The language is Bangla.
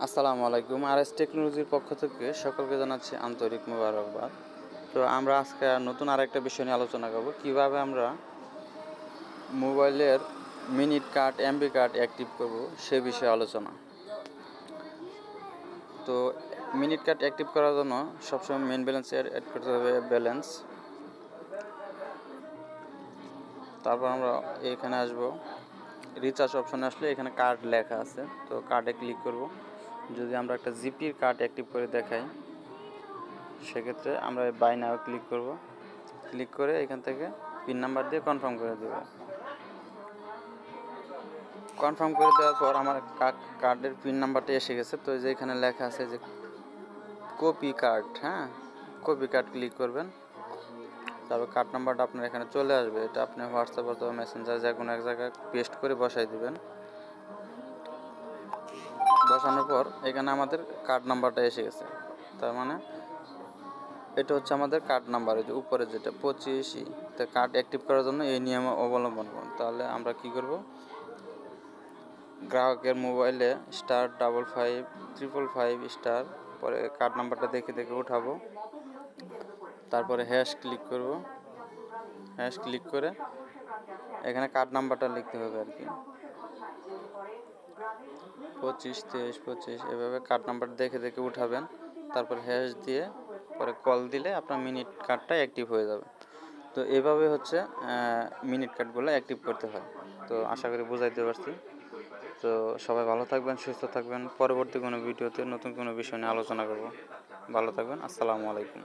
আসসালামু আলাইকুম। আরএস টেকনোলজির পক্ষ থেকে সকলকে জানাচ্ছি আন্তরিক মোবারকবাদ। তো আমরা আজকে নতুন আরেকটা বিষয় নিয়ে আলোচনা করব, কিভাবে আমরা মোবাইলের minute card, MB card active করব সে বিষয়ে আলোচনা। তো মিনিট কার্ড অ্যাক্টিভ করার জন্য সবসময় মেন ব্যালেন্স অ্যাড করতে হবে, ব্যালেন্স। তারপর আমরা এখানে আসব, রিচার্জ অপশনে আসলে এখানে কার্ড লেখা আছে, তো কার্ডে ক্লিক করব। যদি আমরা একটা জিপির কার্ড অ্যাক্টিভ করে দেখাই, সেক্ষেত্রে আমরা বাই নাও ক্লিক করব। ক্লিক করে এখান থেকে পিন নাম্বার দিয়ে কনফার্ম করে দেব। কনফার্ম করে দেওয়ার পর আমার কার্ডের পিন নাম্বারটা এসে গেছে। তো যে এখানে লেখা আছে যে copy card, copy card click করবেন। তারপর কার্ড নাম্বারটা আপনার এখানে চলে আসবে। এটা আপনি হোয়াটসঅ্যাপ অথবা মেসেঞ্জার যে কোনো এক জায়গায় পেস্ট করে বসাই দিবেন। বসানোর পর এখানে আমাদের কার্ড নাম্বারটা এসে গেছে। তার মানে এটা হচ্ছে আমাদের কার্ড নাম্বার, এই যে উপরে যেটা 25। তো কার্ড অ্যাক্টিভ করার জন্য এই নিয়ম অবলম্বন করুন। তাহলে আমরা কি করব, গ্রাহকের মোবাইলে *5555*, পরে কার্ড নাম্বারটা দেখে দেখে উঠাবো। তারপরে হ্যাশ ক্লিক করব। হ্যাশ ক্লিক করে এখানে কার্ড নাম্বারটা লিখতে হবে আর কি, 252325। এভাবে কার্ড নাম্বার দেখে দেখে উঠাবেন। তারপর হ্যাশ দিয়ে পরে কল দিলে আপনার মিনিট কার্ডটা অ্যাক্টিভ হয়ে যাবে। তো এভাবে হচ্ছে মিনিট কার্ডগুলো অ্যাক্টিভ করতে হয়। তো আশা করি বুঝাইতে পারছি। তো সবাই ভালো থাকবেন, সুস্থ থাকবেন। পরবর্তী কোনো ভিডিওতে নতুন কোনো বিষয় নিয়ে আলোচনা করব। ভালো থাকবেন। আসসালামু আলাইকুম।